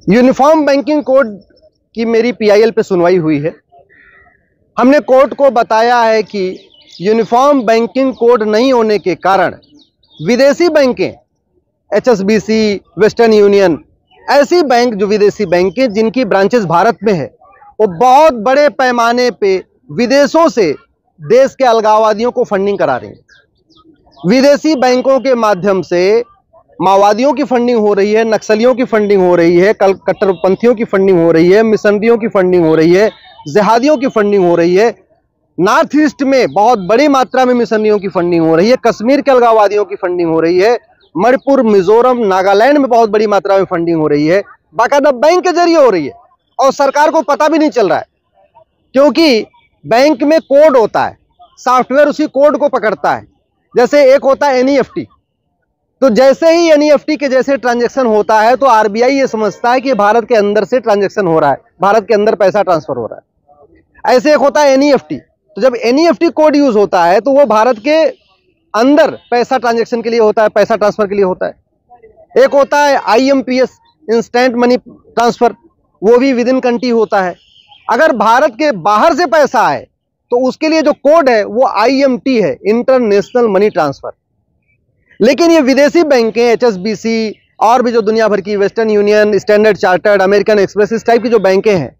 Uniform banking code की मेरी PIL पे सुनवाई हुई है। हमने कोर्ट को बताया है कि यूनिफॉर्म बैंकिंग कोड नहीं होने के कारण विदेशी बैंकें, एचएसबीसी, वेस्टर्न यूनियन, ऐसी बैंक जो विदेशी बैंकें जिनकी ब्रांचेस भारत में है, वो बहुत बड़े पैमाने पे विदेशों से देश के अलगाववादियों को फंडिंग करा रही हैं। विदेशी बैंकों के माध्यम से माओवादियों की फंडिंग हो रही है, नक्सलियों की फंडिंग हो रही है, कट्टरपंथियों की फंडिंग हो रही है, मिशनरियों की फंडिंग हो रही है, जिहादियों की फंडिंग हो रही है। नॉर्थ ईस्ट में बहुत बड़ी मात्रा में मिशनरियों की फंडिंग हो रही है, कश्मीर के अलगाववादियों की फंडिंग हो रही है, मणिपुर, मिजोरम, नागालैंड में बहुत बड़ी मात्रा में फंडिंग हो रही है, बाकायदा बैंक के जरिए हो रही है और सरकार को पता भी नहीं चल रहा है, क्योंकि बैंक में कोड होता है, सॉफ्टवेयर उसी कोड को पकड़ता है। जैसे एक होता है एनईएफटी, तो जैसे ही एनईएफटी के जैसे ट्रांजैक्शन होता है तो आरबीआई ये समझता है कि भारत के अंदर से ट्रांजैक्शन हो रहा है, भारत के अंदर पैसा ट्रांसफर हो रहा है। ऐसे एक होता है एनईएफटी, तो जब एनईएफटी कोड यूज होता है तो वो भारत के अंदर पैसा ट्रांजैक्शन के लिए होता है, पैसा ट्रांसफर के लिए होता है। एक होता है आईएमपीएस, इंस्टेंट मनी ट्रांसफर, वो भी विद इन कंट्री होता है। अगर भारत के बाहर से पैसा आए तो उसके लिए जो कोड है वो आईएमटी है, इंटरनेशनल मनी ट्रांसफर। लेकिन ये विदेशी बैंकें, एचएसबीसी और भी जो दुनिया भर की, western union, standard chartered, American express, इस टाइप की जो बैंकें हैं,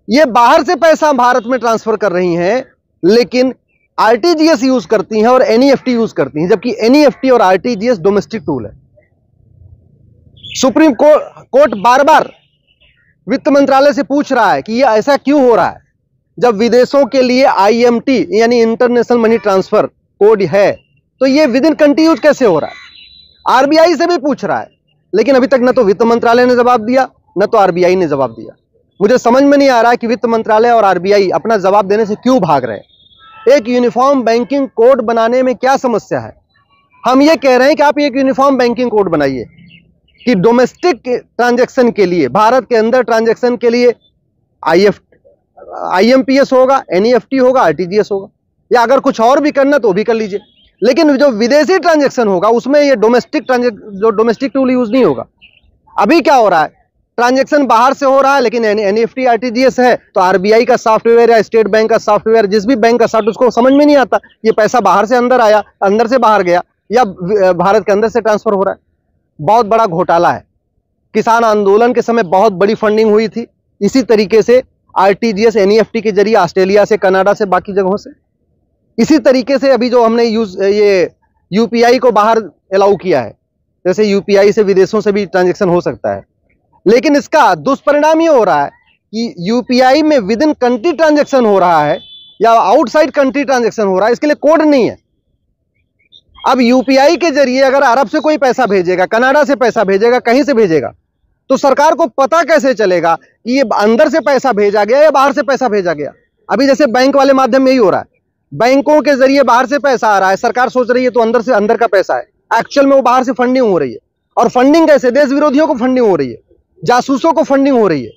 ये बाहर से पैसा भारत में ट्रांसफर कर रही हैं, लेकिन आरटीजीएस यूज करती हैं और एनईएफटी यूज करती हैं, जबकि एनईएफटी और आरटीजीएस डोमेस्टिक टूल है। सुप्रीम कोर्ट बार बार वित्त मंत्रालय से पूछ रहा है कि ये ऐसा क्यों हो रहा है, जब विदेशों के लिए आईएमटी यानी इंटरनेशनल मनी ट्रांसफर कोड है तो ये विद इन कंट्री यूज कैसे हो रहा है। आरबीआई से भी पूछ रहा है, लेकिन अभी तक न तो वित्त मंत्रालय ने जवाब दिया, न तो आरबीआई ने जवाब दिया। मुझे समझ में नहीं आ रहा है कि वित्त मंत्रालय और आरबीआई अपना जवाब देने से क्यों भाग रहे हैं। एक यूनिफॉर्म बैंकिंग कोड बनाने में क्या समस्या है? हम ये कह रहे हैं कि आप एक यूनिफॉर्म बैंकिंग कोड बनाइए कि डोमेस्टिक ट्रांजैक्शन के लिए, भारत के अंदर ट्रांजैक्शन के लिए आईएमपीएस होगा, एनईएफटी होगा, आरटीजीएस होगा, या अगर कुछ और भी करना तो भी कर लीजिए। लेकिन जो विदेशी ट्रांजैक्शन होगा उसमें ये डोमेस्टिक टूल यूज नहीं होगा। अभी क्या हो रहा है, ट्रांजैक्शन बाहर से हो रहा है, लेकिन एनईएफटी आरटीजीएस है तो आरबीआई का सॉफ्टवेयर या स्टेट बैंक का सॉफ्टवेयर, जिस भी बैंक का सॉफ्टवेयर, उसको समझ में नहीं आता ये पैसा बाहर से अंदर आया, अंदर से बाहर गया, या भारत के अंदर से ट्रांसफर हो रहा है। बहुत बड़ा घोटाला है। किसान आंदोलन के समय बहुत बड़ी फंडिंग हुई थी इसी तरीके से, आरटीजीएस, एनईएफटी के जरिए, ऑस्ट्रेलिया से, कनाडा से, बाकी जगहों से। इसी तरीके से अभी जो हमने ये यूपीआई को बाहर अलाउ किया है, जैसे यूपीआई से विदेशों से भी ट्रांजैक्शन हो सकता है, लेकिन इसका दुष्परिणाम ये हो रहा है कि यूपीआई में विद इन कंट्री ट्रांजैक्शन हो रहा है या आउटसाइड कंट्री ट्रांजैक्शन हो रहा है, इसके लिए कोड नहीं है। अब यूपीआई के जरिए अगर अरब से कोई पैसा भेजेगा, कनाडा से पैसा भेजेगा, कहीं से भेजेगा, तो सरकार को पता कैसे चलेगा कि ये अंदर से पैसा भेजा गया या बाहर से पैसा भेजा गया? अभी जैसे बैंक वाले माध्यम में यही हो रहा है, बैंकों के जरिए बाहर से पैसा आ रहा है, सरकार सोच रही है तो अंदर से अंदर का पैसा है, एक्चुअल में वो बाहर से फंडिंग हो रही है। और फंडिंग कैसे? देश विरोधियों को फंडिंग हो रही है, जासूसों को फंडिंग हो रही है,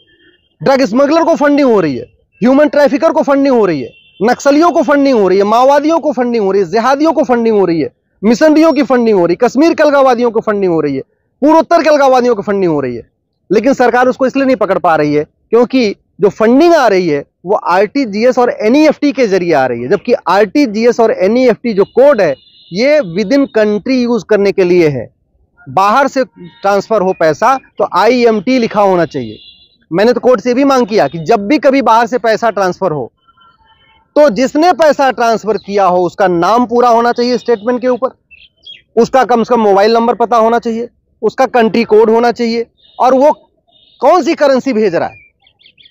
ड्रग स्मगलर को फंडिंग हो रही है, ह्यूमन ट्रैफिकर को फंडिंग हो रही है, नक्सलियों को फंडिंग हो रही है, माओवादियों को फंडिंग हो रही है, जिहादियों को फंडिंग हो रही है, मिशनरियों की फंडिंग हो रही है, कश्मीर के अलगाववादियों को फंडिंग हो रही है, पूर्वोत्तर के अलगाववादियों को फंडिंग हो रही है। लेकिन सरकार उसको इसलिए नहीं पकड़ पा रही है क्योंकि जो फंडिंग आ रही है वो आरटीजीएस और एनईएफटी के जरिए आ रही है, जबकि आरटीजीएस और एनईएफटी जो कोड है ये विद इन कंट्री यूज करने के लिए है। बाहर से ट्रांसफर हो पैसा तो आईएमटी लिखा होना चाहिए। मैंने तो कोर्ट से भी मांग किया कि जब भी कभी बाहर से पैसा ट्रांसफर हो तो जिसने पैसा ट्रांसफर किया हो उसका नाम पूरा होना चाहिए स्टेटमेंट के ऊपर, उसका कम से कम मोबाइल नंबर पता होना चाहिए, उसका कंट्री कोड होना चाहिए, और वो कौन सी करेंसी भेज रहा है,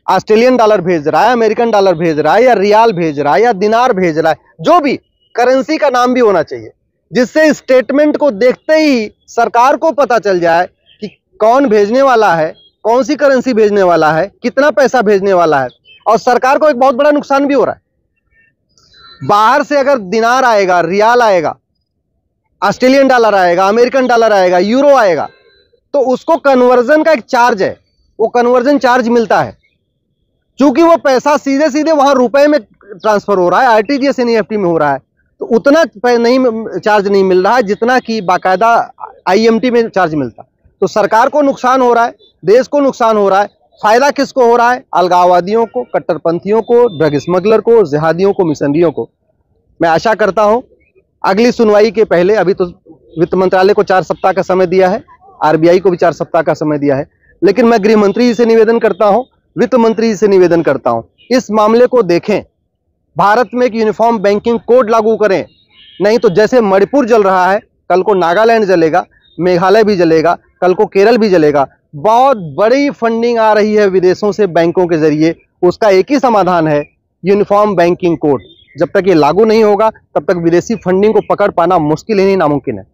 ऑस्ट्रेलियन डॉलर भेज रहा है, अमेरिकन डॉलर भेज रहा है, या रियाल भेज रहा है, या दिनार भेज रहा है, जो भी करेंसी का नाम भी होना चाहिए, जिससे स्टेटमेंट को देखते ही सरकार को पता चल जाए कि कौन भेजने वाला है, कौन सी करेंसी भेजने वाला है, कितना पैसा भेजने वाला है। और सरकार को एक बहुत बड़ा नुकसान भी हो रहा है, बाहर से अगर दिनार आएगा, रियाल आएगा, ऑस्ट्रेलियन डॉलर आएगा, अमेरिकन डॉलर आएगा, यूरो आएगा, तो उसको कन्वर्जन का एक चार्ज है, वो कन्वर्जन चार्ज मिलता है। चूंकि वो पैसा सीधे सीधे वहां रुपए में ट्रांसफर हो रहा है, आरटीजीएस एनईएफटी में हो रहा है, तो उतना चार्ज नहीं मिल रहा है जितना कि बाकायदा आईएमटी में चार्ज मिलता। तो सरकार को नुकसान हो रहा है, देश को नुकसान हो रहा है। फायदा किसको हो रहा है? अलगाववादियों को, कट्टरपंथियों को, ड्रग स्मगलर को, जिहादियों को, मिशनरियों को। मैं आशा करता हूं अगली सुनवाई के पहले, अभी तो वित्त मंत्रालय को 4 सप्ताह का समय दिया है, आरबीआई को भी 4 सप्ताह का समय दिया है, लेकिन मैं गृह मंत्री जी से निवेदन करता हूं, वित्त मंत्री जी से निवेदन करता हूं, इस मामले को देखें, भारत में एक यूनिफॉर्म बैंकिंग कोड लागू करें। नहीं तो जैसे मणिपुर जल रहा है, कल को नागालैंड जलेगा, मेघालय भी जलेगा, कल को केरल भी जलेगा। बहुत बड़ी फंडिंग आ रही है विदेशों से बैंकों के जरिए, उसका एक ही समाधान है, यूनिफॉर्म बैंकिंग कोड। जब तक ये लागू नहीं होगा तब तक विदेशी फंडिंग को पकड़ पाना मुश्किल ही नहीं, नामुमकिन है।